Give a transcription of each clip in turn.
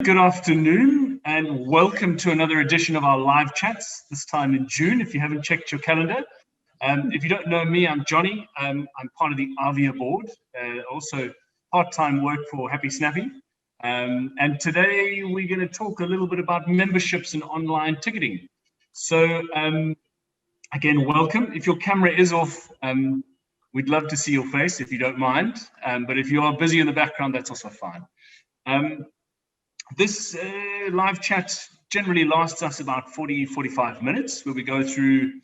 Good afternoon and welcome to another edition of our live chats, this time in June, if you haven't checked your calendar. If you don't know me, I'm Johnny. I'm part of the AAVEA board, also part-time work for Happy Snappy. And today we're going to talk a little bit about memberships and online ticketing. So again, welcome. If your camera is off, we'd love to see your face if you don't mind. But if you are busy in the background, that's also fine. This live chat generally lasts us about 40-45 minutes, where we go through,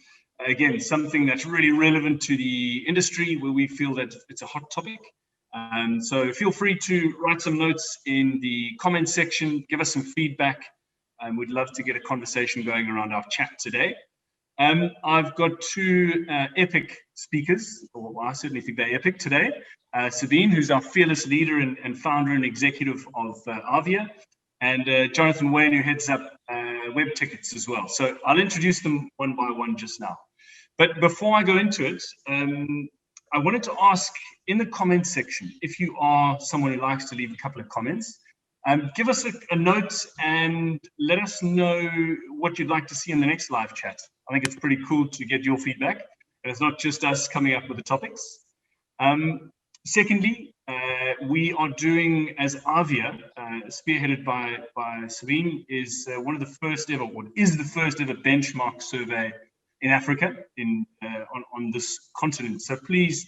again, something that's really relevant to the industry, where we feel that it's a hot topic. So feel free to write some notes in the comment section, give us some feedback, and we'd love to get a conversation going around our chat today. I've got two epic speakers, or I certainly think they're epic today. Sabine, who's our fearless leader and founder and executive of AAVEA, and Jonathan Wayne, who heads up Webtickets as well. So I'll introduce them one by one just now. But before I go into it, I wanted to ask in the comment section, if you are someone who likes to leave a couple of comments, give us a note and let us know what you'd like to see in the next live chat. I think it's pretty cool to get your feedback. And it's not just us coming up with the topics. Secondly, we are doing, as AAVEA, spearheaded by Sabine, is one of the first ever, or is the first ever benchmark survey in Africa, on this continent. So please,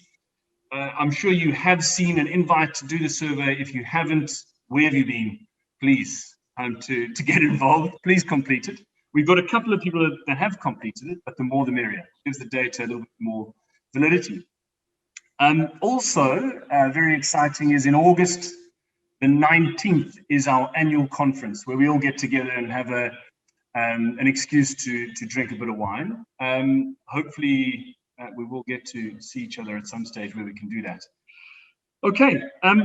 I'm sure you have seen an invite to do the survey. If you haven't, where have you been? Please, to get involved, please complete it. We've got a couple of people that have completed it, but the more the merrier. It gives the data a little bit more validity. Also, very exciting is in August, the 19th is our annual conference where we all get together and have an excuse to drink a bit of wine. Hopefully, we will get to see each other at some stage where we can do that. Okay,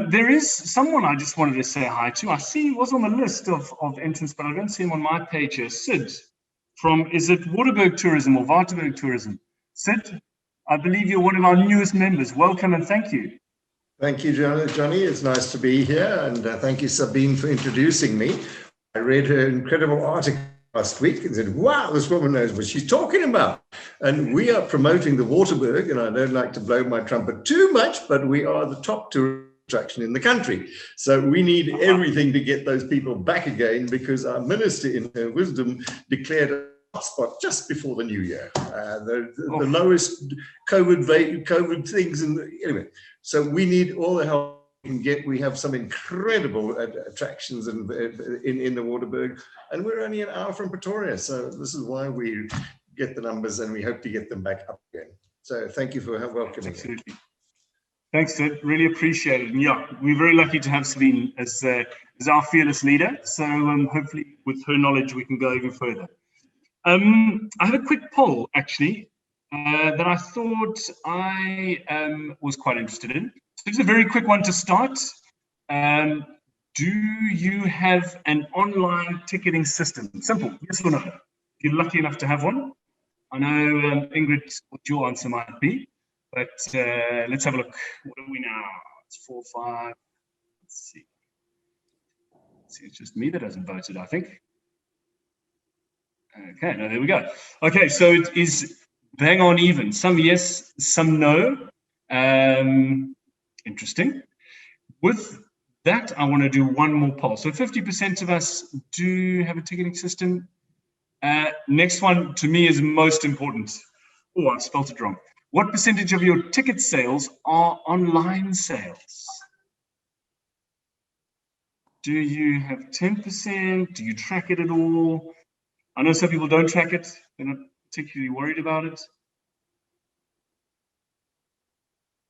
there is someone I just wanted to say hi to. I see he was on the list of entrants, but I don't see him on my page here. Sid from, is it Waterberg Tourism or Waterberg Tourism? Sid, I believe you're one of our newest members. Welcome and thank you. Thank you, Johnny. It's nice to be here. And thank you, Sabine, for introducing me. I read her incredible article last week and said, wow, this woman knows what she's talking about. And we are promoting the Waterberg, and I don't like to blow my trumpet too much, but we are the top tourist attraction in the country. So we need everything to get those people back again, because our minister, in her wisdom, declared a hotspot just before the new year. The lowest COVID things. Anyway, so we need all the help we can get. We have some incredible attractions in the Waterberg, and we're only an hour from Pretoria. So this is why we get the numbers, and we hope to get them back up again. So thank you for welcoming me. Absolutely. Thanks, Sid. Really appreciate it. And yeah, we're very lucky to have Sabine as our fearless leader. So hopefully with her knowledge, we can go even further. I have a quick poll, actually, that I thought I was quite interested in. So it's a very quick one to start. Do you have an online ticketing system? Simple, yes or no? If you're lucky enough to have one. I know, Ingrid, what your answer might be, but let's have a look. What are we now? It's 4-5. Let's see. It's just me that hasn't voted, I think. Okay, no, there we go. Okay, so it is bang on even. Some yes, some no. Interesting. With that, I want to do one more poll. So 50% of us do have a ticketing system. Next one to me is most important. Oh, I spelled it wrong. What percentage of your ticket sales are online sales? Do you have 10%? Do you track it at all? I know some people don't track it. They're not particularly worried about it.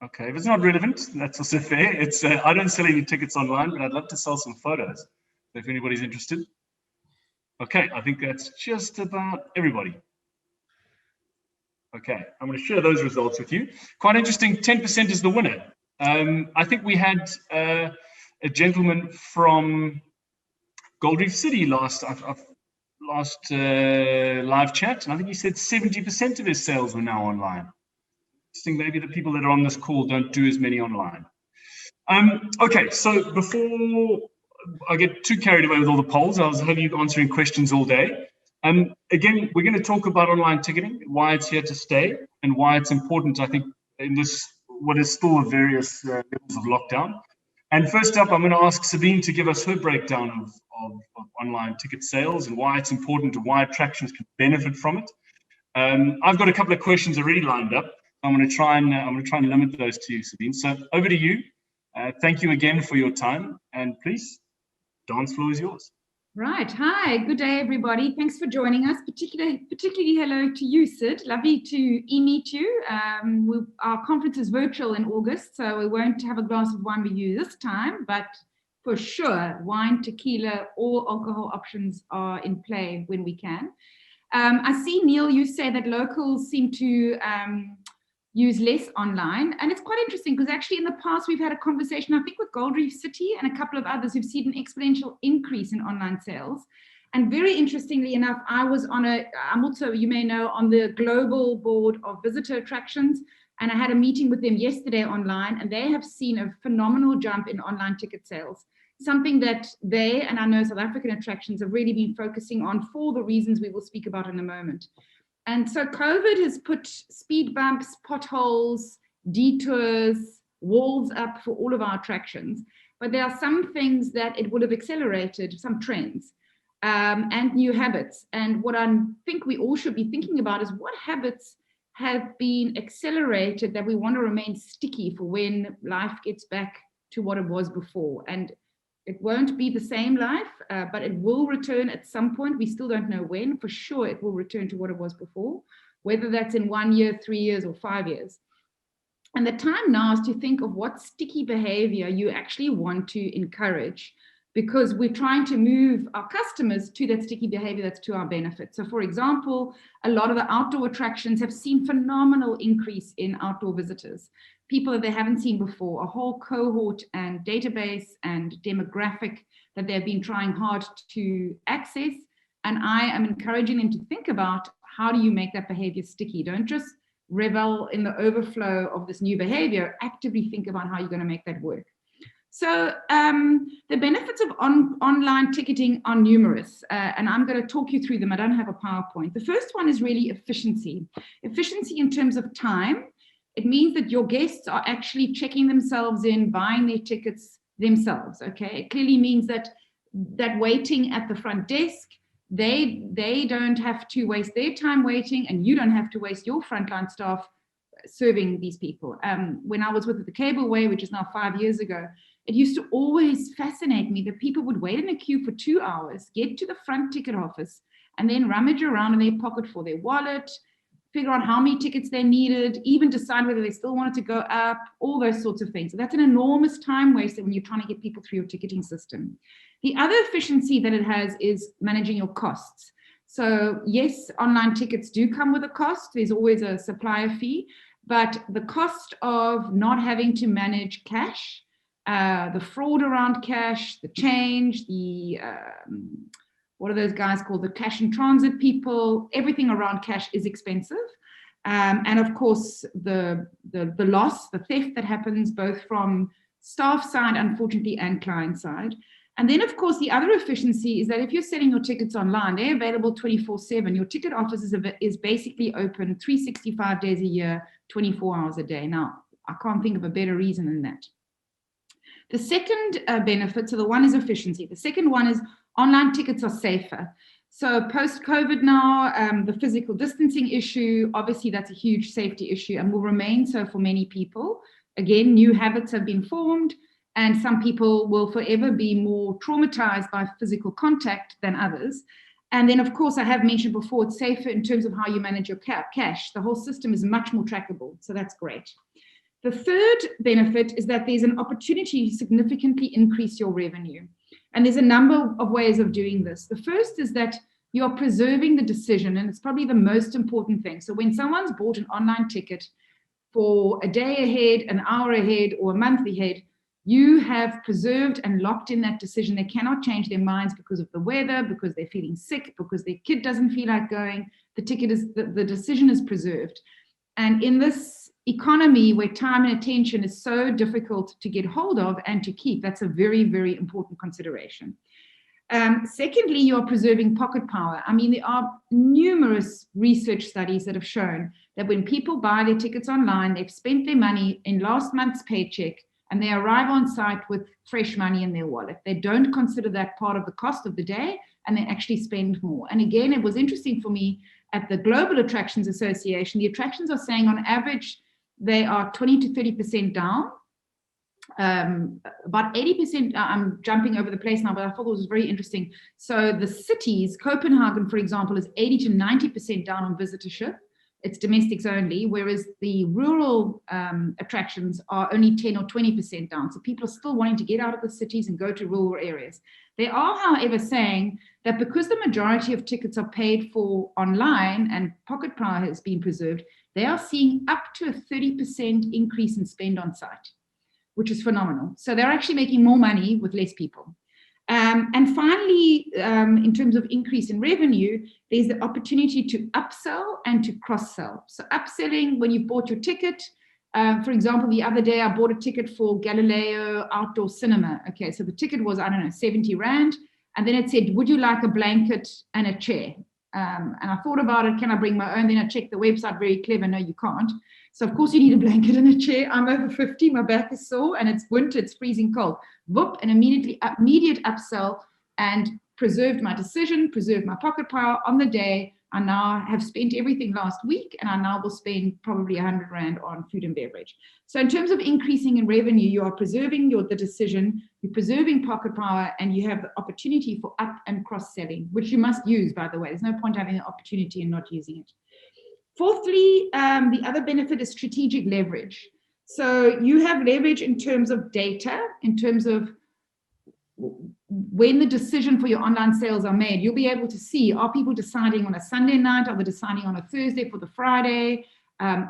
Okay, if it's not relevant, that's also fair. It's I don't sell any tickets online, but I'd love to sell some photos if anybody's interested. Okay, I think that's just about everybody. Okay, I'm going to share those results with you. Quite interesting, 10% is the winner. I think we had a gentleman from Gold Reef City last live chat, and I think he said 70% of his sales were now online. I think maybe the people that are on this call don't do as many online. Okay, so before I get too carried away with all the polls. I was having you answering questions all day. Again, we're going to talk about online ticketing, why it's here to stay, and why it's important, I think, in this, what is still various levels of lockdown. And first up, I'm going to ask Sabine to give us her breakdown of online ticket sales and why it's important and why attractions can benefit from it. I've got a couple of questions already lined up. I'm going to try and limit those to you, Sabine. So over to you. Thank you again for your time, and please, dance floor is yours. Right. Hi. Good day, everybody. Thanks for joining us. Particularly hello to you, Sid. Lovely to meet you. Our conference is virtual in August, so we won't have a glass of wine with you this time, but for sure, wine, tequila, all alcohol options are in play when we can. I see, Neil, you say that locals seem to use less online, and it's quite interesting because actually in the past we've had a conversation, I think, with Gold Reef City and a couple of others who've seen an exponential increase in online sales. And very interestingly enough, I'm also, you may know, on the global board of visitor attractions, and I had a meeting with them yesterday online, and they have seen a phenomenal jump in online ticket sales, something that they, and I know South African attractions, have really been focusing on for the reasons we will speak about in a moment. And so COVID has put speed bumps, potholes, detours, walls up for all of our attractions. But there are some things that it would have accelerated, some trends and new habits. And what I think we all should be thinking about is what habits have been accelerated that we want to remain sticky for when life gets back to what it was before. And it won't be the same life, but it will return at some point. We still don't know when. For sure, it will return to what it was before, whether that's in 1 year, 3 years, or 5 years. And the time now is to think of what sticky behavior you actually want to encourage, because we're trying to move our customers to that sticky behavior that's to our benefit. So, for example, a lot of the outdoor attractions have seen phenomenal increase in outdoor visitors. People that they haven't seen before, a whole cohort and database and demographic that they've been trying hard to access. And I am encouraging them to think about, how do you make that behavior sticky? Don't just revel in the overflow of this new behavior, actively think about how you're going to make that work. So the benefits of online ticketing are numerous, and I'm going to talk you through them. I don't have a PowerPoint. The first one is really efficiency. Efficiency in terms of time. It means that your guests are actually checking themselves in, buying their tickets themselves, okay? It clearly means that waiting at the front desk, they don't have to waste their time waiting, and you don't have to waste your frontline staff serving these people. When I was with the Cableway, which is now 5 years ago, it used to always fascinate me that people would wait in a queue for 2 hours, get to the front ticket office, and then rummage around in their pocket for their wallet, figure out how many tickets they needed, even decide whether they still wanted to go up, all those sorts of things. So that's an enormous time waster when you're trying to get people through your ticketing system. The other efficiency that it has is managing your costs. So yes, online tickets do come with a cost. There's always a supplier fee, but the cost of not having to manage cash, the fraud around cash, the change, the what are those guys called? The cash in transit people, everything around cash is expensive. And of course, the loss, the theft that happens both from staff side, unfortunately, and client side. And then, of course, the other efficiency is that if you're selling your tickets online, they're available 24/7. Your ticket office is basically open 365 days a year, 24 hours a day. Now, I can't think of a better reason than that. The second benefit, so the one is efficiency. The second one is online tickets are safer. So post-COVID now, the physical distancing issue, obviously that's a huge safety issue and will remain so for many people. Again, new habits have been formed, and some people will forever be more traumatized by physical contact than others. And then, of course, I have mentioned before, it's safer in terms of how you manage your cash. The whole system is much more trackable, so that's great. The third benefit is that there's an opportunity to significantly increase your revenue. And there's a number of ways of doing this. The first is that you're preserving the decision, and it's probably the most important thing. So when someone's bought an online ticket for a day ahead, an hour ahead, or a month ahead, you have preserved and locked in that decision. They cannot change their minds because of the weather, because they're feeling sick, because their kid doesn't feel like going. The decision is preserved. And in this economy where time and attention is so difficult to get hold of and to keep, that's a very, very important consideration. Secondly, you're preserving pocket power. I mean, there are numerous research studies that have shown that when people buy their tickets online, they've spent their money in last month's paycheck and they arrive on site with fresh money in their wallet. They don't consider that part of the cost of the day and they actually spend more. And again, it was interesting for me at the Global Attractions Association, the attractions are saying on average, they are 20 to 30% down. About 80%, I'm jumping over the place now, but I thought it was very interesting. So the cities, Copenhagen, for example, is 80 to 90% down on visitorship. It's domestics only, whereas the rural attractions are only 10 or 20% down. So people are still wanting to get out of the cities and go to rural areas. They are, however, saying that because the majority of tickets are paid for online and pocket power has been preserved, they are seeing up to a 30% increase in spend on site, which is phenomenal. So they're actually making more money with less people. And finally, in terms of increase in revenue, there's the opportunity to upsell and to cross-sell. So upselling when you've bought your ticket. For example, the other day I bought a ticket for Galileo Outdoor Cinema. Okay, so the ticket was, I don't know, 70 Rand. And then it said, would you like a blanket and a chair? And I thought about it, can I bring my own? Then I checked the website, very clever, no, you can't. So of course you need a blanket and a chair. I'm over 50, my back is sore and it's winter, it's freezing cold. Whoop, an immediate upsell and preserved my decision, preserved my pocket power on the day. I now have spent everything last week and I now will spend probably 100 Rand on food and beverage. So in terms of increasing in revenue, you are preserving the decision, you're preserving pocket power, and you have the opportunity for up and cross-selling, which you must use, by the way. There's no point having an opportunity and not using it. Fourthly, the other benefit is strategic leverage. So you have leverage in terms of data, in terms of when the decision for your online sales are made, you'll be able to see, are people deciding on a Sunday night? Are they deciding on a Thursday for the Friday?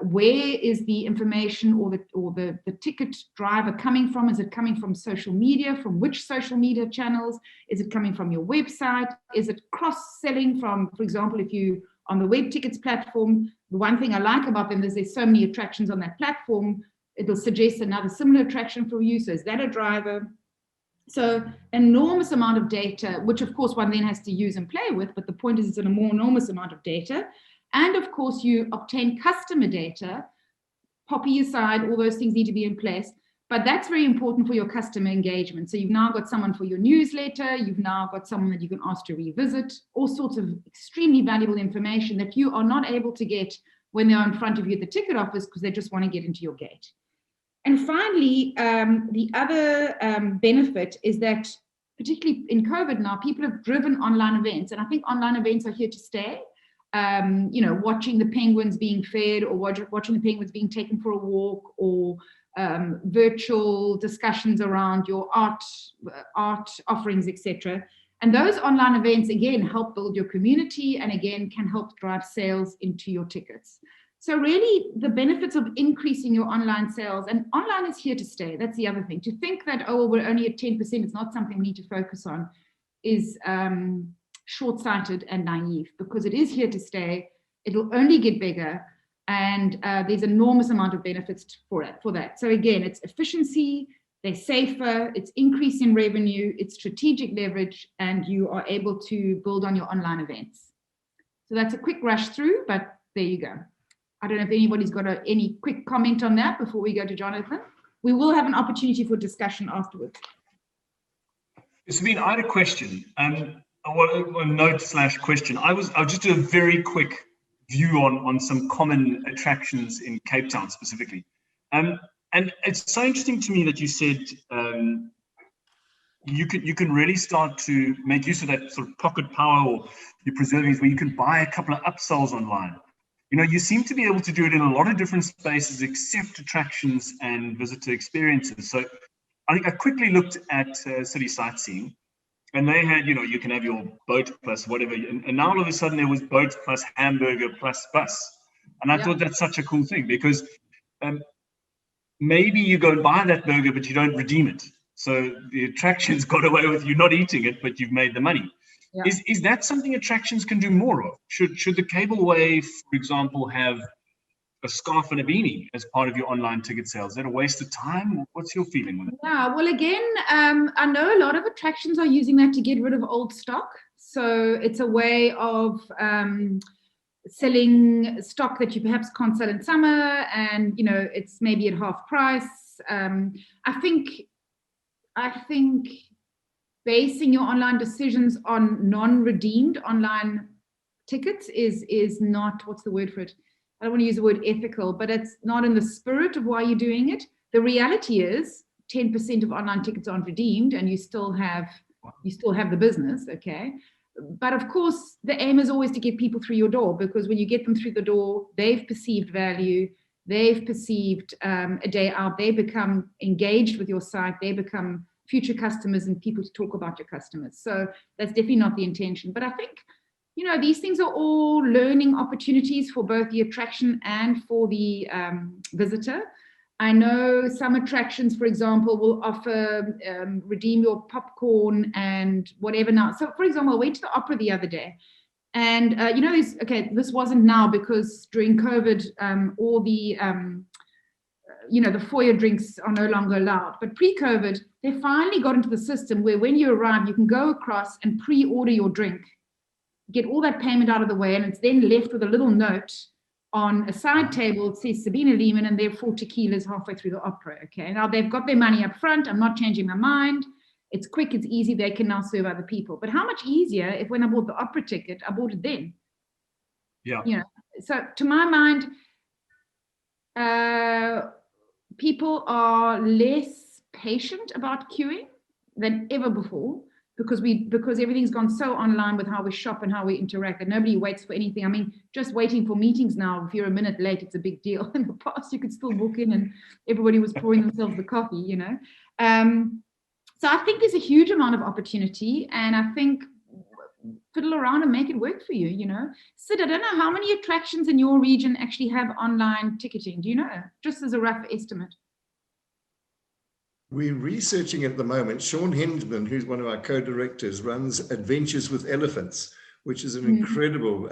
Where is the information or the ticket driver coming from? Is it coming from social media? From which social media channels? Is it coming from your website? Is it cross-selling from, for example, if you on the Webtickets platform, the one thing I like about them is there's so many attractions on that platform, it'll suggest another similar attraction for you. So is that a driver? So enormous amount of data, which of course one then has to use and play with, but the point is it's a more enormous amount of data. And of course you obtain customer data, poppy aside, all those things need to be in place, but that's very important for your customer engagement. So you've now got someone for your newsletter, you've now got someone that you can ask to revisit, all sorts of extremely valuable information that you are not able to get when they're in front of you at the ticket office because they just want to get into your gate. And finally, the other benefit is that, particularly in COVID now, people have driven online events, and I think online events are here to stay. You know, watching the penguins being fed, or watching the penguins being taken for a walk, or virtual discussions around your art offerings, etc. And those online events, again, help build your community and again, can help drive sales into your tickets. So really the benefits of increasing your online sales, and online is here to stay. That's the other thing. To think that, oh, well, we're only at 10%, it's not something we need to focus on, is short-sighted and naive, because it is here to stay. It'll only get bigger. And there's enormous amount of benefits for that. So again, it's efficiency, they're safer, it's increase in revenue, it's strategic leverage, and you are able to build on your online events. So that's a quick rush through, but there you go. I don't know if anybody's got any quick comment on that before we go to Jonathan. We will have an opportunity for discussion afterwards. Sabine, I had a question, a note/question. I'll just do a very quick view on some common attractions in Cape Town specifically. And it's so interesting to me that you said you can really start to make use of that sort of pocket power, or you're preserving, where you can buy a couple of upsells online. You know, you seem to be able to do it in a lot of different spaces except attractions and visitor experiences. So I think I quickly looked at City Sightseeing, and they had, you know, you can have your boat plus whatever. And now all of a sudden there was boat plus hamburger plus bus. And I thought that's such a cool thing, because maybe you go and buy that burger, but you don't redeem it. So the attractions got away with you not eating it, but you've made the money. Yeah. Is that something attractions can do more of? Should the cableway, for example, have a scarf and a beanie as part of your online ticket sales? Is that a waste of time? What's your feeling on it? Yeah, well, again, I know a lot of attractions are using that to get rid of old stock. So it's a way of selling stock that you perhaps can't sell in summer, and it's maybe at half price. I think basing your online decisions on non-redeemed online tickets is not, what's the word for it? I don't want to use the word ethical, but it's not in the spirit of why you're doing it. The reality is 10% of online tickets aren't redeemed, and you still have the business, okay? But of course, the aim is always to get people through your door, because when you get them through the door, they've perceived value, they've perceived a day out, they become engaged with your site, they become future customers and people to talk about your customers. So that's definitely not the intention. But I think, these things are all learning opportunities for both the attraction and for the visitor. I know some attractions, for example, will offer redeem your popcorn and whatever now. So, for example, I went to the opera the other day, and this wasn't now because during COVID, all the the foyer drinks are no longer allowed. But pre-COVID, they finally got into the system where when you arrive, you can go across and pre-order your drink, get all that payment out of the way, and it's then left with a little note on a side table. It says Sabina Lehman and they're 4 tequilas halfway through the opera. Okay, now they've got their money up front. I'm not changing my mind. It's quick, it's easy. They can now serve other people. But how much easier if when I bought the opera ticket, I bought it then? Yeah. So to my mind, people are less patient about queuing than ever before, because everything's gone so online with how we shop and how we interact, that nobody waits for anything. I mean, just waiting for meetings now, if you're a minute late, it's a big deal. In the past, you could still walk in and everybody was pouring themselves the coffee, So I think there's a huge amount of opportunity, and I think fiddle around and make it work for you, Sid, I don't know how many attractions in your region actually have online ticketing. Do you know? Just as a rough estimate. We're researching at the moment. Sean Hindsman, who's one of our co-directors, runs Adventures with Elephants, which is an incredible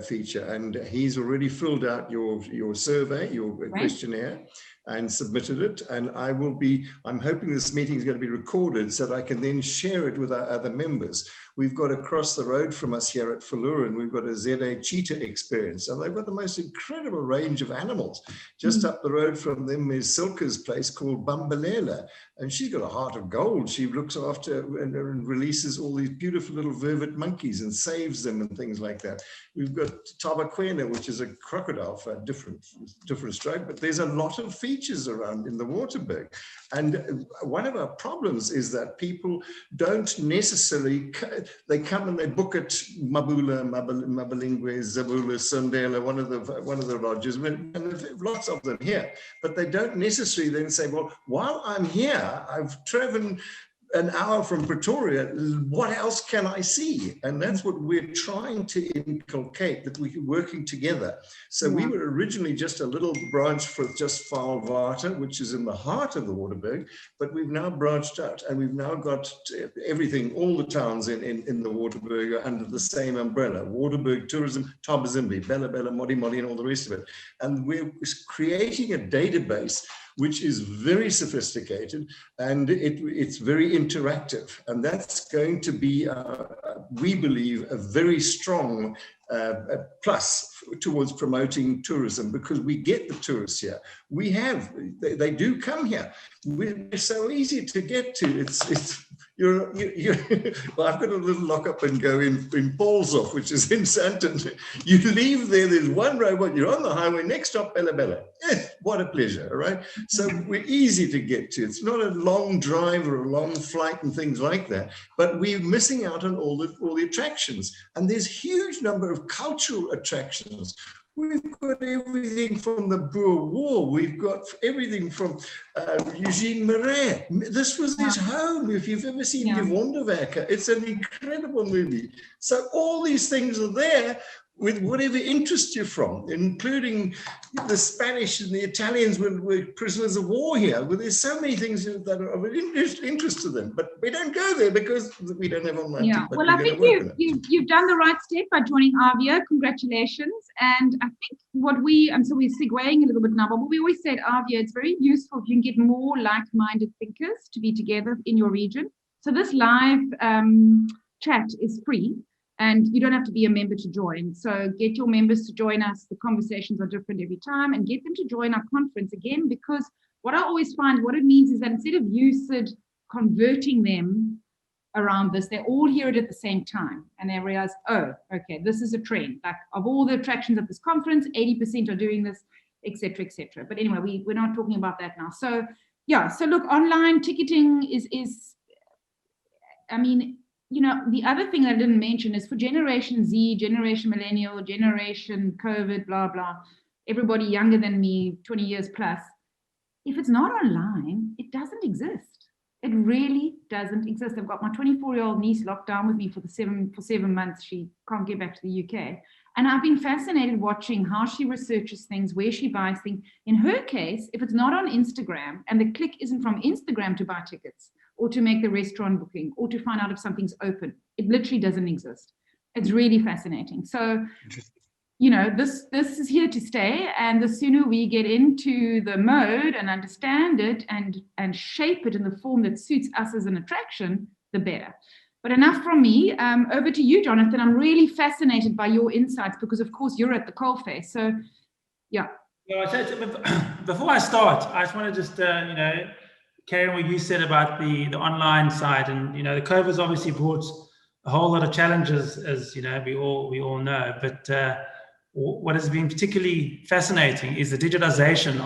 feature. And he's already filled out your survey, your questionnaire, and submitted it. And I'm hoping this meeting is going to be recorded so that I can then share it with our other members. We've got across the road from us here at Faluran, we've got a ZA cheetah experience, and they've got the most incredible range of animals. Just up the road from them is Silka's place called Bambalela, and she's got a heart of gold. She looks after and releases all these beautiful little vervet monkeys and saves them and things like that. We've got Tabaquena, which is a crocodile for a different stroke, but there's a lot of features around in the Waterberg. And one of our problems is that people don't necessarily, they come and they book at Mabula, Mabalingwe, Zabula, Sundela, one of the lodges, and there's lots of them here, but they don't necessarily then say, well, while I'm here, I've driven an hour from Pretoria, what else can I see? And that's what we're trying to inculcate, that we're working together. So we were originally just a little branch for just Faalwater, which is in the heart of the Waterberg, but we've now branched out and we've now got everything, all the towns in the Waterberg are under the same umbrella: Waterberg Tourism, Tabazimbi, Bella Bella, Modi Modi, and all the rest of it. And we're creating a database which is very sophisticated, and it's very interactive. And that's going to be, we believe, a very strong plus towards promoting tourism, because we get the tourists here. They do come here. We're so easy to get to. Well, I've got a little lock up and go in Paulshof, which is in Sandton. You leave there's one robot, you're on the highway, next stop, Bella Bella. What a pleasure, all right? So we're easy to get to. It's not a long drive or a long flight and things like that, but we're missing out on all the attractions. And there's a huge number of cultural attractions. We've got everything from the Boer War. We've got everything from Eugene Marais. This was his home. If you've ever seen Die Wonderwerker, it's an incredible movie. So all these things are there. with whatever interests you from, including the Spanish and the Italians were prisoners of war here. Well, there's so many things that are of interest to them, but we don't go there because we don't have online. Yeah, well, I think you've done the right step by joining AAVEA. Congratulations. And I think so we're segueing a little bit now, but what we always say at AAVEA, it's very useful if you can get more like-minded thinkers to be together in your region. So this live chat is free. And you don't have to be a member to join. So get your members to join us. The conversations are different every time, and get them to join our conference again, because what I always find, what it means is that instead of UCID converting them around this, they all hear it at the same time. And they realize, oh, okay, this is a trend. Like of all the attractions at this conference, 80% are doing this, et cetera, et cetera. But anyway, we're not talking about that now. So yeah, so look, online ticketing is I mean, the other thing that I didn't mention is for Generation Z, Generation Millennial, Generation COVID, blah, blah, everybody younger than me, 20 years plus, if it's not online, it doesn't exist. It really doesn't exist. I've got my 24-year-old niece locked down with me for 7 months. She can't get back to the UK. And I've been fascinated watching how she researches things, where she buys things. In her case, if it's not on Instagram and the click isn't from Instagram to buy tickets, or to make the restaurant booking, or to find out if something's open, it literally doesn't exist. It's really fascinating. So, this is here to stay, and the sooner we get into the mode and understand it and shape it in the form that suits us as an attraction, the better. But enough from me. Over to you, Jonathan. I'm really fascinated by your insights because, of course, you're at the coalface. So, yeah. Before I start, I just want to just carry on what you said about the online side, and the COVID's obviously brought a whole lot of challenges, as we all know. But what has been particularly fascinating is the digitization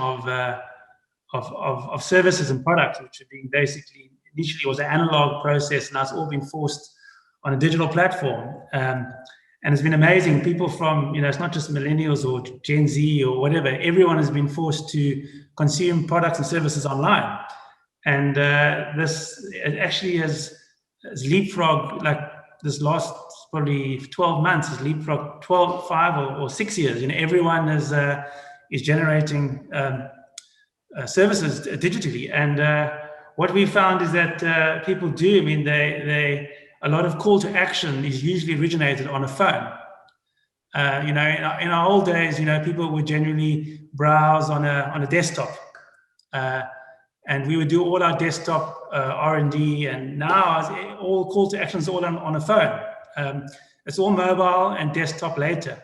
of services and products, which have been basically initially was an analog process, and now it's all been forced on a digital platform. And it's been amazing. People from it's not just millennials or Gen Z or whatever. Everyone has been forced to consume products and services online. And this actually has leapfrogged, like this last probably 12 months has leapfrogged 5 or 6 years. Everyone is generating services digitally. And what we found is that people do. A lot of call to action is usually originated on a phone. In our old days, people would generally browse on a desktop. And we would do all our desktop R&D, and now all call to actions all on a phone. It's all mobile and desktop later.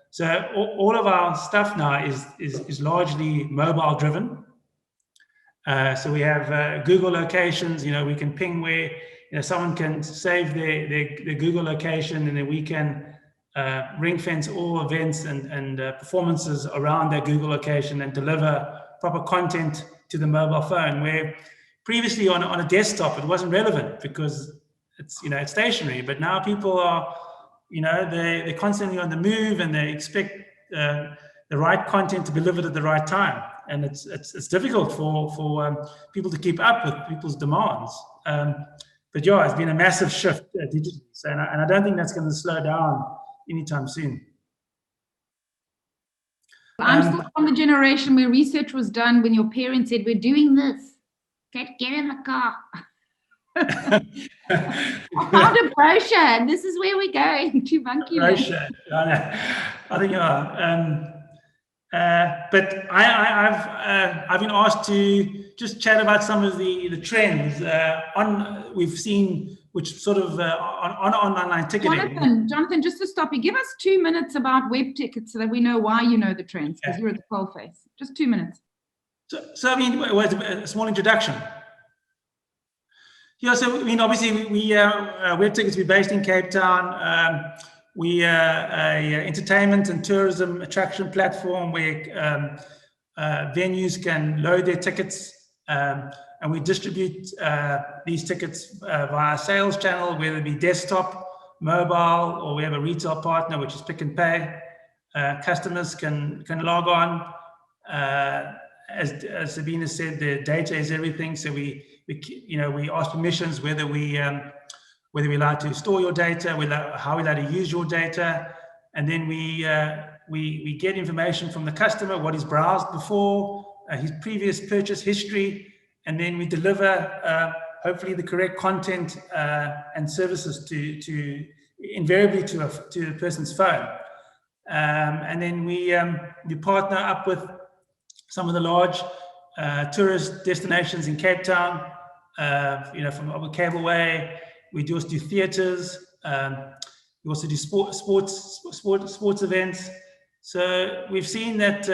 So all of our stuff now is largely mobile driven. So we have Google locations. We can ping where someone can save their Google location, and then we can ring fence all events and performances around their Google location and deliver proper content to the mobile phone, where previously on a desktop it wasn't relevant because it's it's stationary. But now people are they're constantly on the move, and they expect the right content to be delivered at the right time, and it's difficult for people to keep up with people's demands. But yeah, it's been a massive shift digitally, so, and I don't think that's going to slow down anytime soon. I'm still from the generation where research was done when your parents said, we're doing this. Get in the car. I found a brochure, and this is where we're going to Monkey Land. Brochure. I think you are. But I've been asked to just chat about some of the trends we've seen, which sort of on online ticketing. Jonathan, just to stop you, give us 2 minutes about Webtickets so that we know why you know the trends, because you're at the coalface. Just 2 minutes. So a small introduction. Yeah, so obviously we Webtickets, we're based in Cape Town. We are a entertainment and tourism attraction platform where venues can load their tickets, and we distribute these tickets via sales channel, whether it be desktop, mobile, or we have a retail partner, which is Pick and Pay. Customers can log on. As Sabina said, the data is everything. So we ask permissions whether we like to store your data, how we like to use your data, and then we get information from the customer, what he's browsed before, his previous purchase history, and then we deliver hopefully the correct content and services to invariably to a person's phone. And then we partner up with some of the large tourist destinations in Cape Town, from Upper Cableway. We also do theatres. We also do sports events. So we've seen that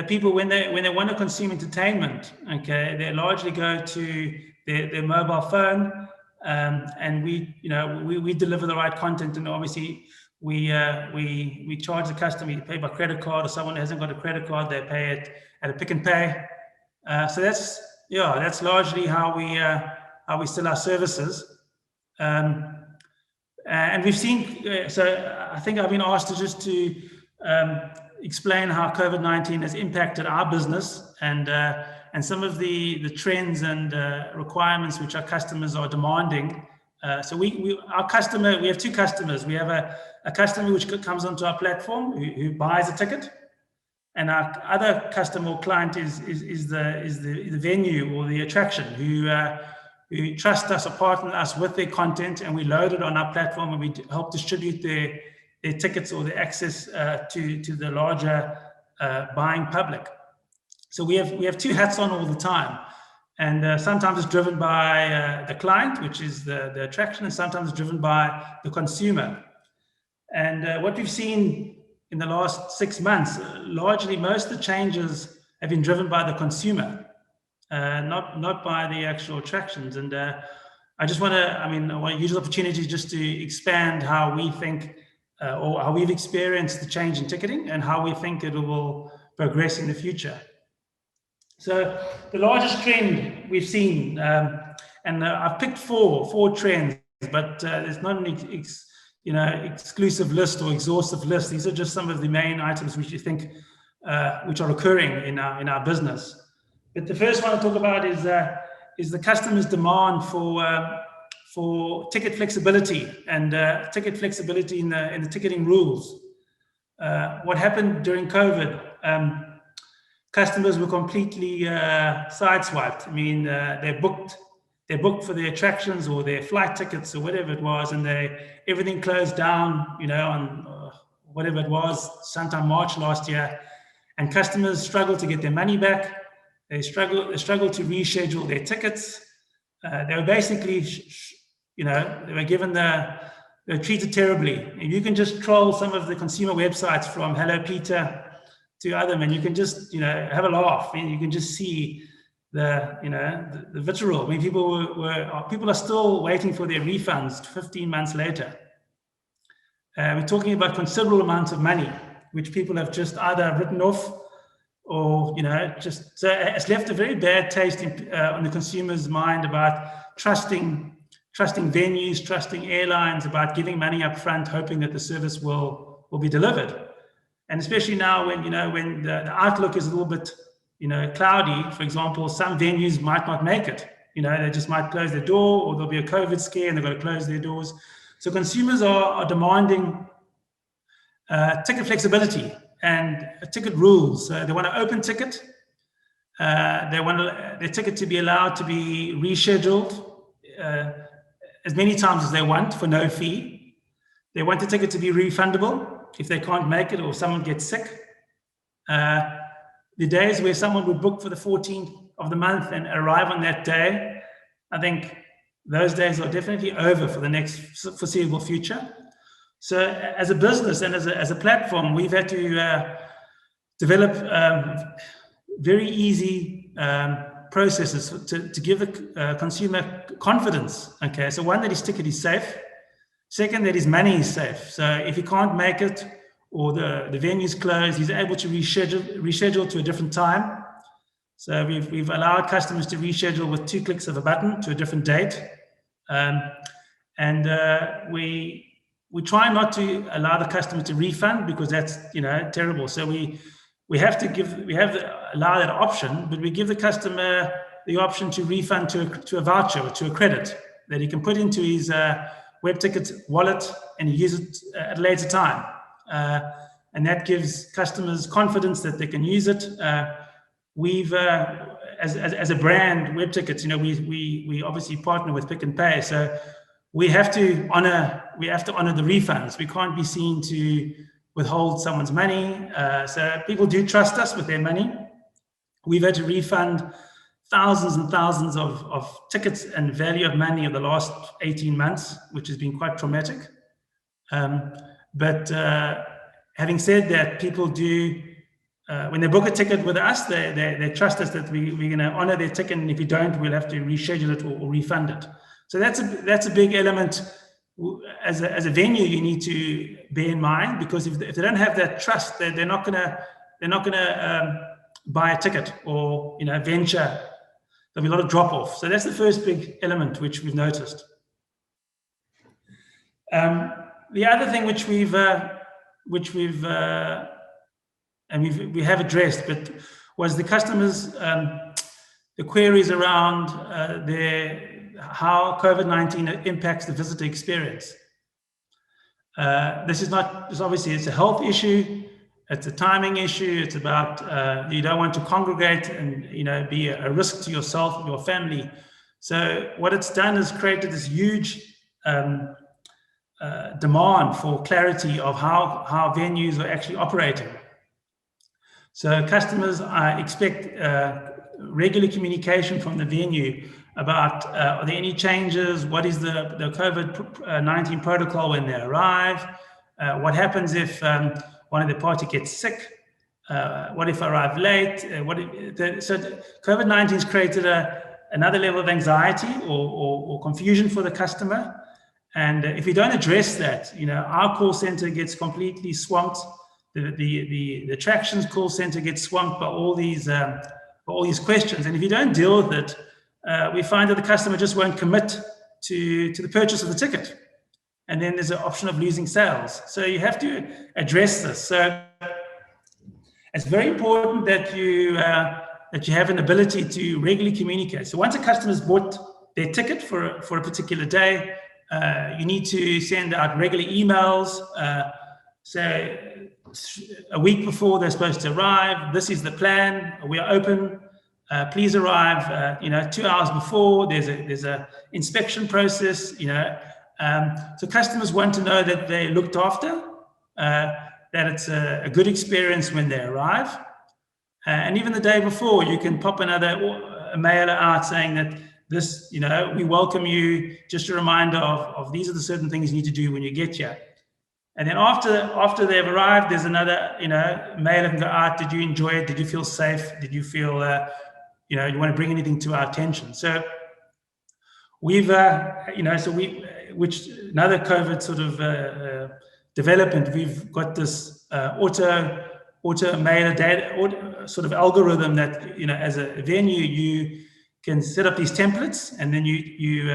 people, when they want to consume entertainment, okay, they largely go to their mobile phone, and we deliver the right content, and obviously we charge the customer. You pay by credit card, or someone who hasn't got a credit card, they pay it at a pick and pay. So that's largely how we sell our services. And we've seen, so I think I've been asked to explain how COVID-19 has impacted our business and some of the trends and requirements which our customers are demanding. So we have two customers. We have a customer which comes onto our platform who buys a ticket, and our other customer or client is the venue or the attraction who trust us or partner us with their content, and we load it on our platform, and we help distribute their tickets or their access to the larger buying public. So we have two hats on all the time, and sometimes it's driven by the client, which is the attraction, and sometimes it's driven by the consumer. And what we've seen in the last 6 months, largely most of the changes have been driven by the consumer, not by the actual attractions. And I want to use the opportunity just to expand how we think or how we've experienced the change in ticketing and how we think it will progress in the future. So the largest trend we've seen, and I've picked four trends, but there's not an exclusive list or exhaustive list. These are just some of the main items which you think which are occurring in our business. But the first one I'll talk about is the customer's demand for ticket flexibility and ticket flexibility in the ticketing rules. What happened during COVID? Customers were completely sideswiped. I mean, they booked for their attractions or their flight tickets or whatever it was, and everything closed down, on whatever it was, sometime March last year, and customers struggled to get their money back. They struggled to reschedule their tickets. They were basically, they were treated terribly. And you can just troll some of the consumer websites from Hello Peter to other, and you can just, have a laugh, and you can just see the vitriol. I mean, people are still waiting for their refunds 15 months later. We're talking about considerable amounts of money, which people have just either written off or, so it's left a very bad taste on the consumer's mind about trusting venues, trusting airlines, about giving money up front, hoping that the service will be delivered. And especially now when the outlook is a little bit, cloudy. For example, some venues might not make it. They just might close their door, or there'll be a COVID scare and they've got to close their doors. So consumers are demanding ticket flexibility and ticket rules. They want an open ticket. They want their ticket to be allowed to be rescheduled as many times as they want for no fee. They want the ticket to be refundable if they can't make it or someone gets sick. The days where someone would book for the 14th of the month and arrive on that day, I think those days are definitely over for the next foreseeable future. So as a business and as a platform, we've had to develop very easy processes to give the consumer confidence. Okay, so one, that his ticket is safe. Second, that his money is safe. So if he can't make it or the venue's closed, he's able to reschedule to a different time. So we've allowed customers to reschedule with 2 clicks of a button to a different date. We try not to allow the customer to refund, because that's terrible. So we have to allow that option, but we give the customer the option to refund to a voucher or to a credit that he can put into his Webtickets wallet and use it at a later time. and that gives customers confidence that they can use it. We've, as a brand, Webtickets, we obviously partner with Pick and Pay, so we have to honor the refunds. We can't be seen to withhold someone's money. So people do trust us with their money. We've had to refund thousands and thousands of tickets and value of money over the last 18 months, which has been quite traumatic. But having said that, people do, when they book a ticket with us, they trust us that we're going to honor their ticket, and if we don't, we'll have to reschedule it or refund it. So that's a big element. As a venue, you need to bear in mind, because if they don't have that trust, they're not gonna buy a ticket or venture. There'll be a lot of drop off. So that's the first big element which we've noticed. The other thing which we have addressed, but was the customers, the queries around how COVID-19 impacts the visitor experience. This is obviously it's a health issue, it's a timing issue, it's about you don't want to congregate and be a risk to yourself and your family. So what it's done is created this huge demand for clarity of how venues are actually operating. So customers expect regular communication from the venue about are there any changes, what is the COVID-19 protocol when they arrive, what happens if one of the party gets sick, what if I arrive late, so COVID-19 has created another level of anxiety or confusion for the customer. And if we don't address that, our call center gets completely swamped. The attractions call center gets swamped by all these questions. And if you don't deal with it, we find that the customer just won't commit to the purchase of the ticket. And then there's an option of losing sales. So you have to address this. So it's very important that you have an ability to regularly communicate. So once a customer's bought their ticket for a particular day, you need to send out regular emails. So a week before they're supposed to arrive, this is the plan. We are open. Please arrive. 2 hours before. There's a inspection process. So customers want to know that they're looked after, that it's a good experience when they arrive. And even the day before, you can pop a mailer out saying that this, we welcome you. Just a reminder of these are the certain things you need to do when you get here. And then after they've arrived, there's another, mailer can go out. Did you enjoy it? Did you feel safe? Did you feel, you want to bring anything to our attention? So we've, which another COVID sort of development, we've got this auto mailer data sort of algorithm that, as a venue, you can set up these templates, and then you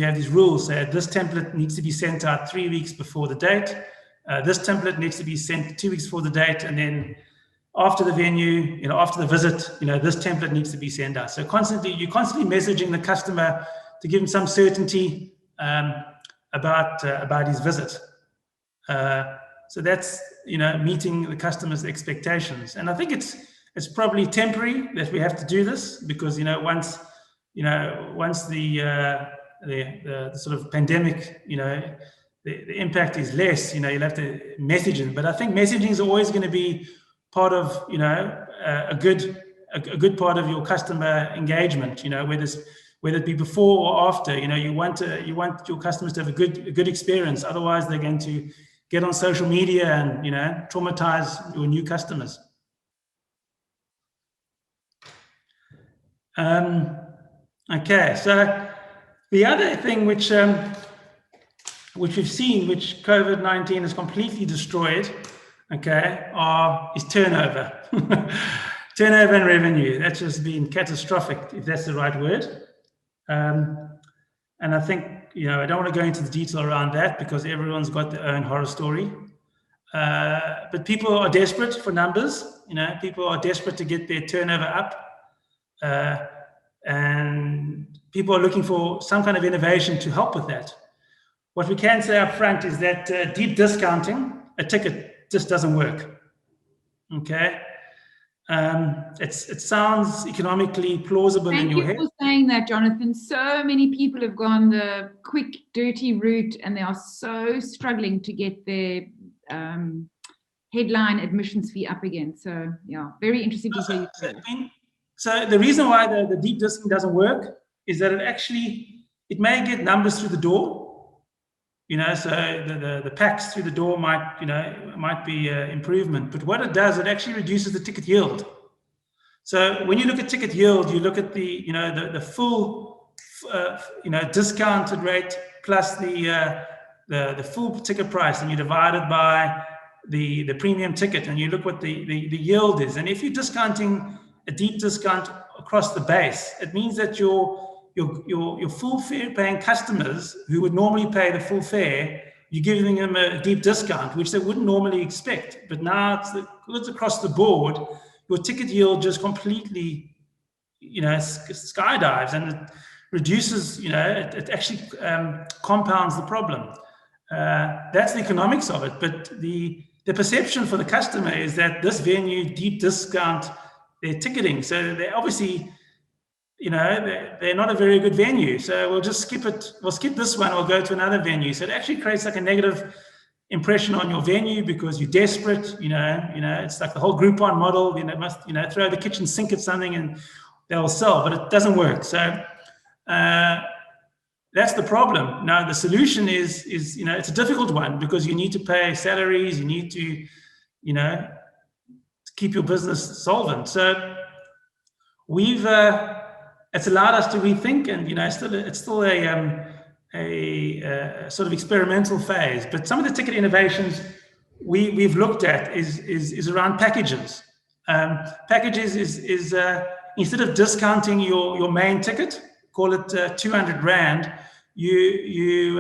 have these rules. So this template needs to be sent out 3 weeks before the date. This template needs to be sent 2 weeks before the date, and then after the venue, after the visit, this template needs to be sent out. So you're constantly messaging the customer to give him some certainty about his visit. So that's meeting the customer's expectations, and I think it's probably temporary that we have to do this, because once the sort of pandemic, the impact is less. You'll have to message it, but I think messaging is always going to be part of a good part of your customer engagement. Whether it be before or after, you want your customers to have a good experience. Otherwise, they're going to get on social media and traumatize your new customers. Okay, so the other thing which we've seen, which COVID-19 has completely destroyed, is turnover. Turnover and revenue. That's just been catastrophic, if that's the right word. And I think, I don't want to go into the detail around that, because everyone's got their own horror story. But people are desperate for numbers. People are desperate to get their turnover up. And people are looking for some kind of innovation to help with that. What we can say up front is that deep discounting a ticket just doesn't work. Okay. It sounds economically plausible in your head. Thank you for saying that, Jonathan. So many people have gone the quick, dirty route, and they are so struggling to get their headline admissions fee up again. So, yeah, very interesting to hear you say that. So the reason why the deep discounting doesn't work is that it may get numbers through the door. So the packs through the door might be improvement. But what it does, it actually reduces the ticket yield. So when you look at ticket yield, you look at the full discounted rate plus the full ticket price, and you divide it by the premium ticket, and you look what the yield is. And if you're discounting a deep discount across the base, it means that your full fare paying customers who would normally pay the full fare, you're giving them a deep discount, which they wouldn't normally expect. But now it's across the board, your ticket yield just completely, skydives, and it reduces, it actually compounds the problem. That's the economics of it. But the perception for the customer is that this venue deep discount their ticketing. So they obviously, they're not a very good venue. So we'll just skip it. We'll skip this one. We'll go to another venue. So it actually creates like a negative impression on your venue because you're desperate. It's like the whole Groupon model. Must throw the kitchen sink at something and they'll sell, but it doesn't work. So that's the problem. Now the solution is it's a difficult one because you need to pay salaries. You need to keep your business solvent. So we've it's allowed us to rethink, and it's still a sort of experimental phase. But some of the ticket innovations we've looked at is around packages. Packages is instead of discounting your main ticket, call it 200 Rand, you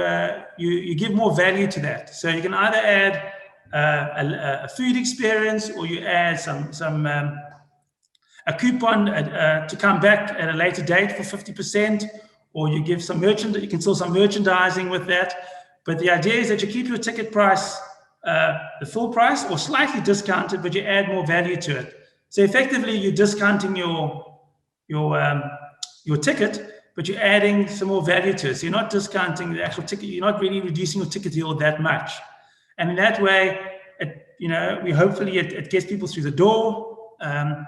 give more value to that. So you can either add a food experience, or you add a coupon to come back at a later date for 50%, or you give some you can sell some merchandising with that. But the idea is that you keep your ticket price the full price or slightly discounted, but you add more value to it. So effectively, you're discounting your ticket, but you're adding some more value to it. So you're not discounting the actual ticket. You're not really reducing your ticket yield that much. And in that way, hopefully it gets people through the door. And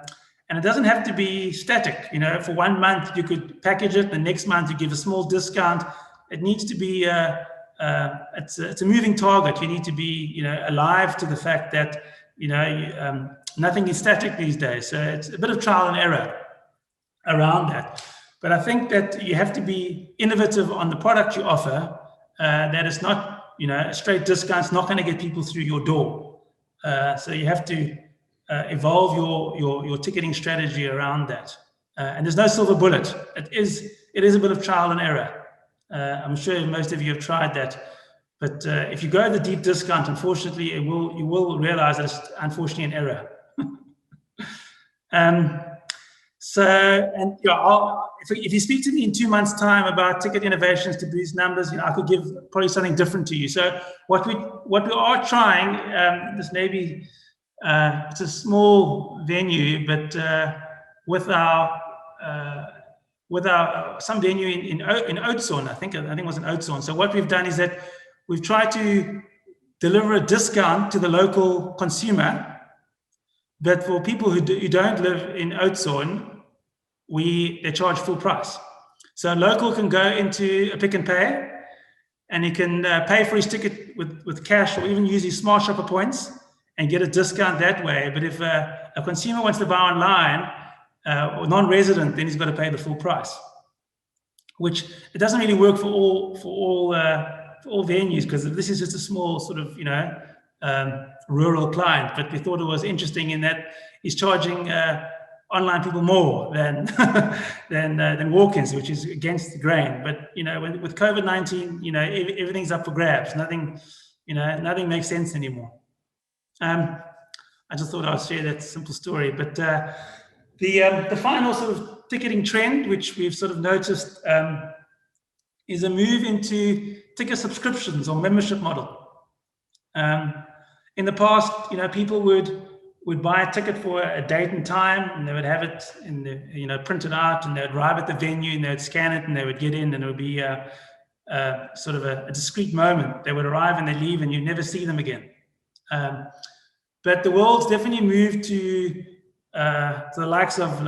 it doesn't have to be static. For 1 month you could package it. The next month you give a small discount. It needs to be it's a moving target. You need to be alive to the fact that nothing is static these days. So it's a bit of trial and error around that. But I think that you have to be innovative on the product you offer. That is not a straight discount. It's not going to get people through your door. So you have to evolve your ticketing strategy around that. And there's no silver bullet. It is a bit of trial and error. I'm sure most of you have tried that. But if you go the deep discount, unfortunately, you will realize that it's unfortunately an error. If you speak to me in 2 months' time about ticket innovations to boost numbers, I could give probably something different to you. So what we are trying, this maybe it's a small venue, but with our some venue in Oudtshoorn, I think it was in Oudtshoorn. So what we've done is that we've tried to deliver a discount to the local consumer, but for people who don't live in Oudtshoorn, they charge full price. So a local can go into a Pick n Pay, and he can pay for his ticket with cash, or even use his Smart Shopper points and get a discount that way. But if a consumer wants to buy online, or non-resident, then he's got to pay the full price, which it doesn't really work for all venues, because this is just a small sort of rural client. But we thought it was interesting in that he's charging online people more than walk-ins, which is against the grain. But with COVID-19, everything's up for grabs. Nothing makes sense anymore. I just thought I'd share that simple story. But the final sort of ticketing trend, which we've sort of noticed, is a move into ticket subscriptions or membership model. In the past, people would buy a ticket for a date and time, and they would have it in the, printed out, and they would arrive at the venue, and they would scan it, and they would get in, and it would be sort of a discrete moment. They would arrive and they leave, and you never see them again. But the world's definitely moved to the likes of,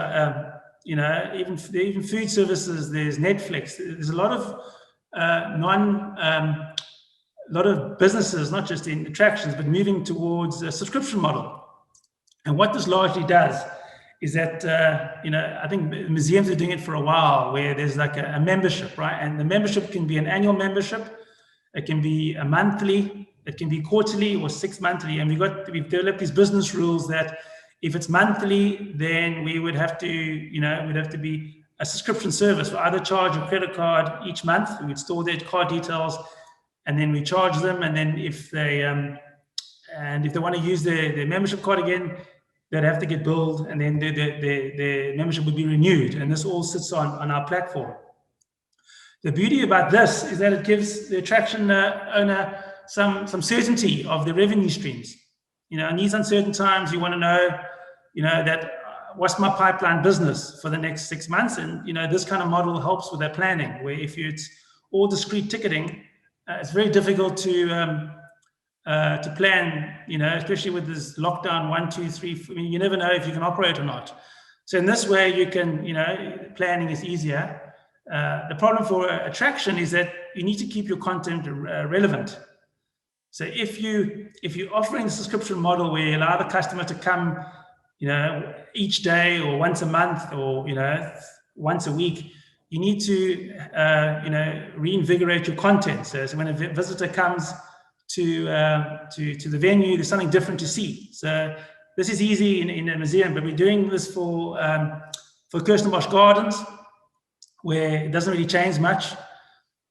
even food services. There's Netflix. There's a lot of businesses, not just in attractions, but moving towards a subscription model. And what this largely does is that, I think museums are doing it for a while, where there's like a membership, right? And the membership can be an annual membership. It can be a monthly, it can be quarterly or 6 monthly. And we've developed these business rules that if it's monthly, then we would have to, be a subscription service. We either charge a credit card each month, we would store their card details, and then we charge them. And then if they want to use their membership card again, they'd have to get billed, and then their membership would be renewed. And this all sits on our platform. The beauty about this is that it gives the attraction owner some certainty of the revenue streams. In these uncertain times, you want to know, that what's my pipeline business for the next 6 months? And, this kind of model helps with that planning, where if it's all discrete ticketing, it's very difficult to plan, especially with this lockdown 1, 2, 3. I mean, you never know if you can operate or not. So in this way, you can, planning is easier. The problem for attraction is that you need to keep your content relevant. So if you're offering a subscription model where you allow the customer to come, each day or once a month or, once a week, you need to, reinvigorate your content. So when a visitor comes to the venue, there's something different to see. So this is easy in a museum, but we're doing this for Kirstenbosch Gardens, where it doesn't really change much,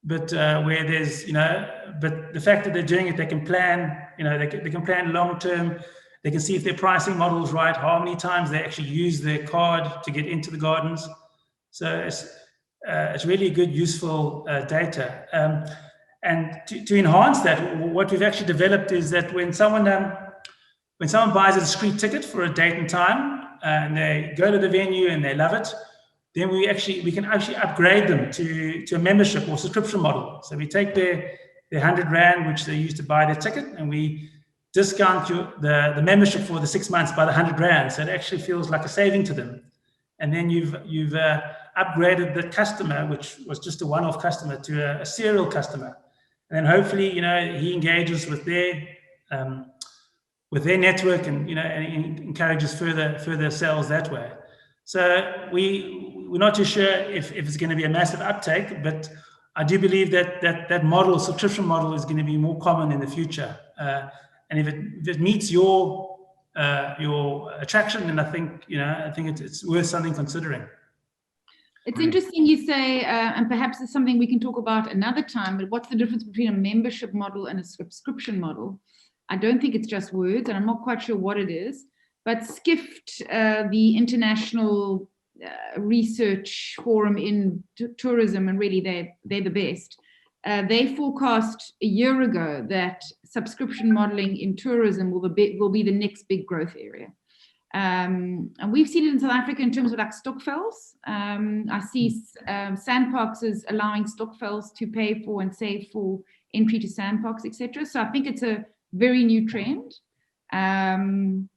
but where there's, but the fact that they're doing it, they can plan, they can plan long term. They can see if their pricing model is right, how many times they actually use their card to get into the gardens. So it's really good, useful data. And to enhance that, what we've actually developed is that when someone buys a discrete ticket for a date and time, and they go to the venue and they love it, then we can actually upgrade them to a membership or subscription model. So we take their 100 Rand, which they use to buy their ticket, and we discount the membership for the 6 months by the 100 Rand. So it actually feels like a saving to them. And then you've upgraded the customer, which was just a one-off customer, to a serial customer. And then hopefully, he engages with their network, and and encourages further sales that way. So we're not too sure if it's going to be a massive uptake, but I do believe that model, subscription model, is going to be more common in the future. And if it meets your attraction, then I think it's worth something considering. It's interesting you say, and perhaps it's something we can talk about another time, but what's the difference between a membership model and a subscription model? I don't think it's just words, and I'm not quite sure what it is. But Skift, the international research forum in tourism, and really they're the best, they forecast a year ago that subscription modeling in tourism will be the next big growth area. And we've seen it in South Africa in terms of like Stokvels. I see Sandparks is allowing Stokvels to pay for and save for entry to Sandparks, etc. So I think it's a very new trend. And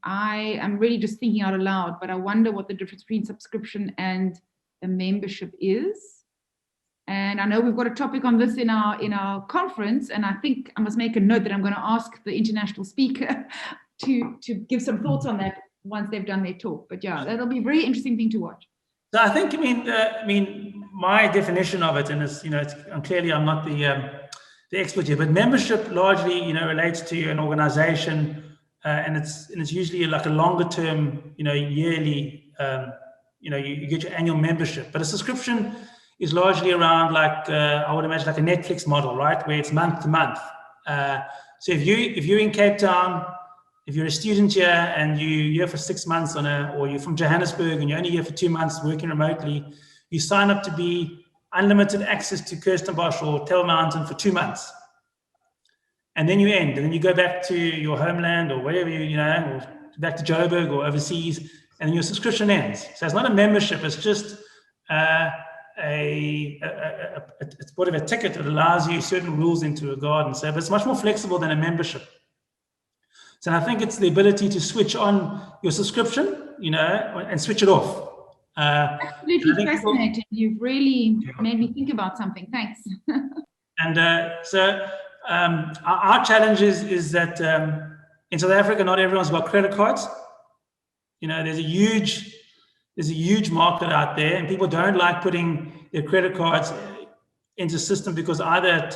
I am really just thinking out aloud, but I wonder what the difference between subscription and a membership is. And I know we've got a topic on this in our conference, and I think I must make a note that I'm going to ask the international speaker to give some thoughts on that once they've done their talk. But yeah, that'll be a very interesting thing to watch. So I think, my definition of it, and it's, clearly I'm not the expert here, but membership largely, relates to an organization, and it's usually like a longer term, yearly, you get your annual membership. But a subscription is largely around I would imagine like a Netflix model, right, where it's month to month. So if you're in Cape Town, if you're a student here and you're here for 6 months or you're from Johannesburg and you're only here for 2 months working remotely, you sign up to be unlimited access to Kirstenbosch or Tell Mountain for 2 months. and then you end, and then you go back to your homeland or wherever or back to Joburg or overseas, and then your subscription ends. So it's not a membership; it's just it's sort of a ticket that allows you certain rules into regard and so, but it's much more flexible than a membership. So I think it's the ability to switch on your subscription, and switch it off. Absolutely fascinating. You've really made me think about something. Thanks. And our challenge is that in South Africa, not everyone's got credit cards. There's a huge market out there, and people don't like putting their credit cards into the system because either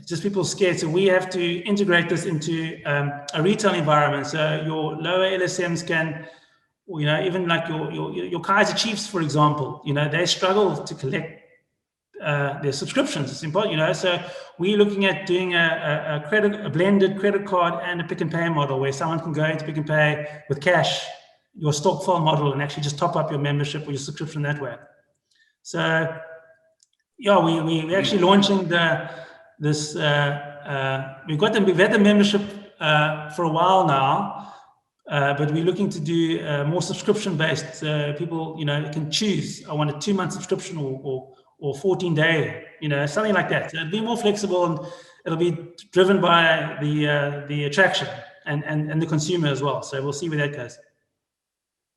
just people are scared. So we have to integrate this into a retail environment. So your lower LSMs can, even like your Kaiser Chiefs, for example, they struggle to collect their subscriptions. It's important, so we're looking at doing a blended credit card and a Pick and Pay model where someone can go into Pick and Pay with cash, your stock file model, and actually just top up your membership or your subscription that way. So we're actually launching we've had the membership for a while now, but we're looking to do more subscription-based. People, can choose. I want a 2-month subscription or 14-day, something like that. So it'll be more flexible, and it'll be driven by the attraction and the consumer as well. So we'll see where that goes.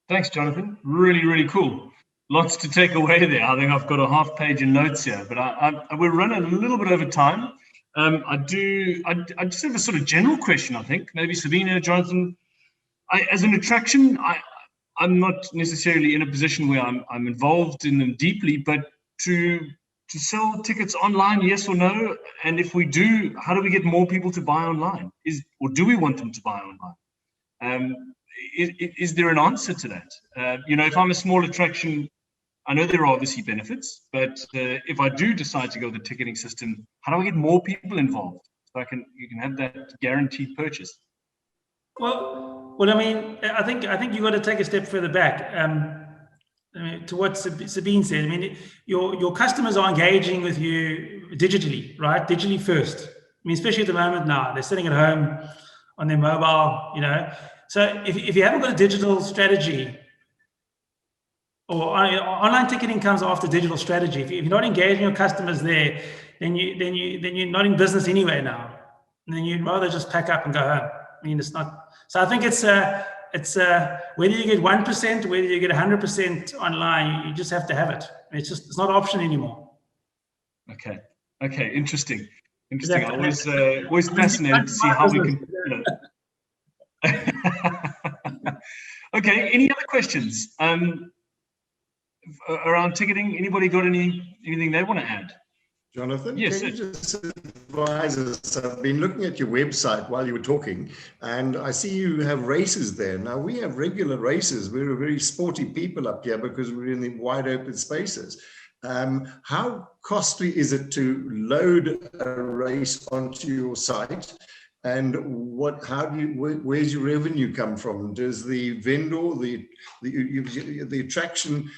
Thanks, Jonathan. Really, really cool. Lots to take away there. I think I've got a half page in notes here, but we're running a little bit over time. I just have a sort of general question, I think. Maybe Sabina, Jonathan, as an attraction, I'm not necessarily in a position where I'm involved in them deeply, but to sell tickets online, yes or no? And if we do, how do we get more people to buy online? Or do we want them to buy online? Is there an answer to that? If I'm a small attraction, I know there are obviously benefits, but if I do decide to go with the ticketing system, how do I get more people involved so you can have that guaranteed purchase? Well, I mean, I think you've got to take a step further back. To what Sabine said, I mean, your customers are engaging with you digitally, right? Digitally first. I mean, especially at the moment now, they're sitting at home on their mobile, So if you haven't got a digital strategy, or online ticketing comes after digital strategy. If you're not engaging your customers there, then you're not in business anyway now. And then you'd rather just pack up and go home. I mean, it's not. So I think it's whether you get 1%, whether you get 100% online, you just have to have it. It's not an option anymore. Okay. Interesting. I was always fascinated to see how we can. Okay. Any other questions? Around ticketing, anybody got anything they want to add? Jonathan, yes, can you just advise us? I've been looking at your website while you were talking, and I see you have races there. Now, we have regular races. We're a very sporty people up here because we're in the wide open spaces. How costly is it to load a race onto your site? And where's your revenue come from? Does the vendor, the attraction,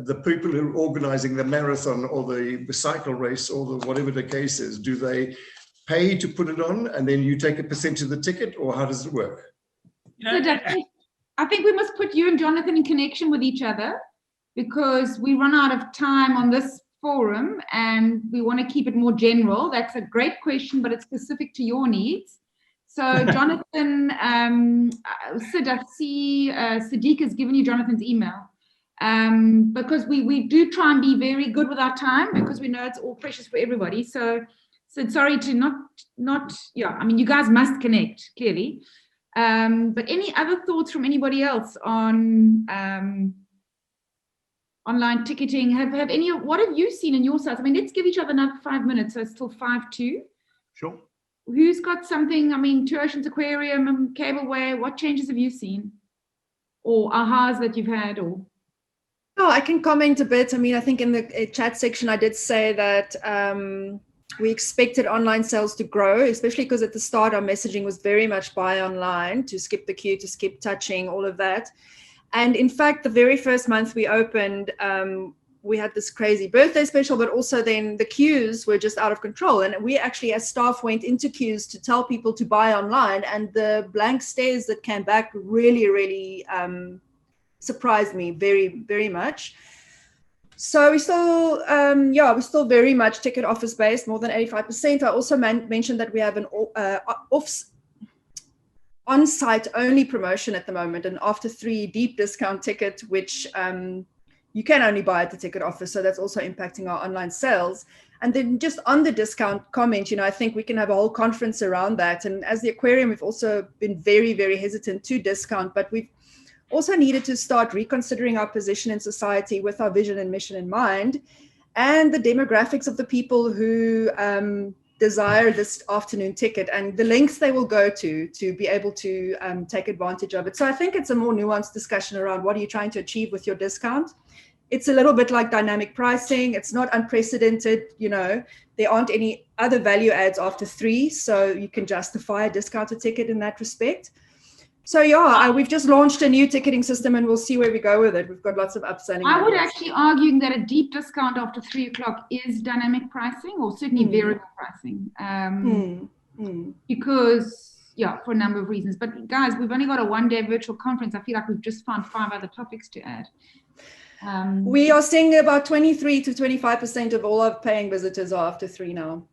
the people who are organizing the marathon or the cycle race or whatever the case is, do they pay to put it on and then you take a percentage of the ticket, or how does it work? I think we must put you and Jonathan in connection with each other, because we run out of time on this forum and we want to keep it more general. That's a great question, but it's specific to your needs. So Jonathan, Sid, I see Sadiq has given you Jonathan's email. Because we do try and be very good with our time, because we know it's all precious for everybody. So sorry to not I mean, you guys must connect, clearly. But any other thoughts from anybody else on online ticketing? What have you seen in your sites? I mean, let's give each other another 5 minutes, so it's still 5:02. Sure. Who's got something? I mean, Two Oceans Aquarium, Cableway, what changes have you seen? Or ahas that you've had, or... Oh, I can comment a bit. I mean, I think in the chat section, I did say that we expected online sales to grow, especially because at the start, our messaging was very much buy online, to skip the queue, to skip touching, all of that. And in fact, the very first month we opened, we had this crazy birthday special, but also then the queues were just out of control. And we actually, as staff, went into queues to tell people to buy online, and the blank stares that came back really, really surprised me very, very much. So we still, we're still very much ticket office based, more than 85%. I also mentioned that we have an on-site only promotion at the moment, an after 3 deep discount ticket, which you can only buy at the ticket office. So that's also impacting our online sales. And then just on the discount comment, I think we can have a whole conference around that. And as the aquarium, we've also been very, very hesitant to discount, but we've also needed to start reconsidering our position in society with our vision and mission in mind, and the demographics of the people who desire this afternoon ticket and the lengths they will go to be able to take advantage of it. So I think it's a more nuanced discussion around what are you trying to achieve with your discount. It's a little bit like dynamic pricing. It's not unprecedented. There aren't any other value adds after 3, so you can justify a discounted ticket in that respect. So we've just launched a new ticketing system, and we'll see where we go with it. We've got lots of upselling. I would actually argue that a deep discount after 3 o'clock is dynamic pricing, or certainly variable pricing, because for a number of reasons. But guys, we've only got a 1-day virtual conference. I feel like we've just found 5 other topics to add. We are seeing about 23 to 25% of all our paying visitors are after 3 now.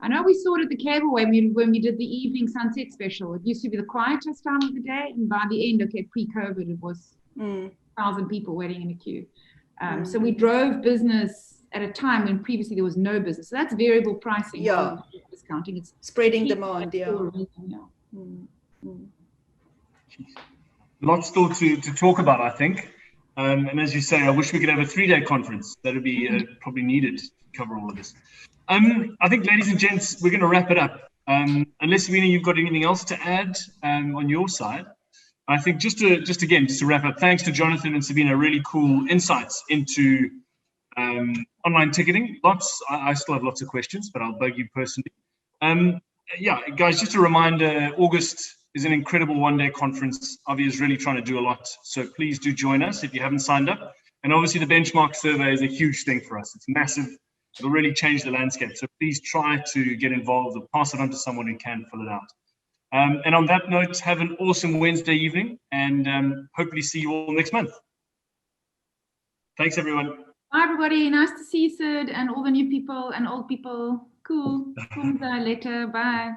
I know we saw it at the cable when we did the evening sunset special. It used to be the quietest time of the day, and by the end, pre-COVID, it was 1,000 people waiting in a queue. So we drove business at a time when previously there was no business. So that's variable pricing. Yeah, discounting. It's spreading demand. Lots still to talk about, I think. And as you say, I wish we could have a 3-day conference. That would be probably needed to cover all of this. I think, ladies and gents, we're going to wrap it up. Unless, Savina, you've got anything else to add on your side. I think just to wrap up, thanks to Jonathan and Sabina, really cool insights into online ticketing. I still have lots of questions, but I'll bug you personally. Guys, just a reminder, August is an incredible 1-day conference. AAVEA is really trying to do a lot, so please do join us if you haven't signed up. And obviously the benchmark survey is a huge thing for us. It's massive. It'll really change the landscape. So please try to get involved or pass it on to someone who can fill it out. And on that note, have an awesome Wednesday evening, and hopefully see you all next month. Thanks, everyone. Bye, everybody. Nice to see you, Sid, and all the new people and old people. Cool. Later. Bye.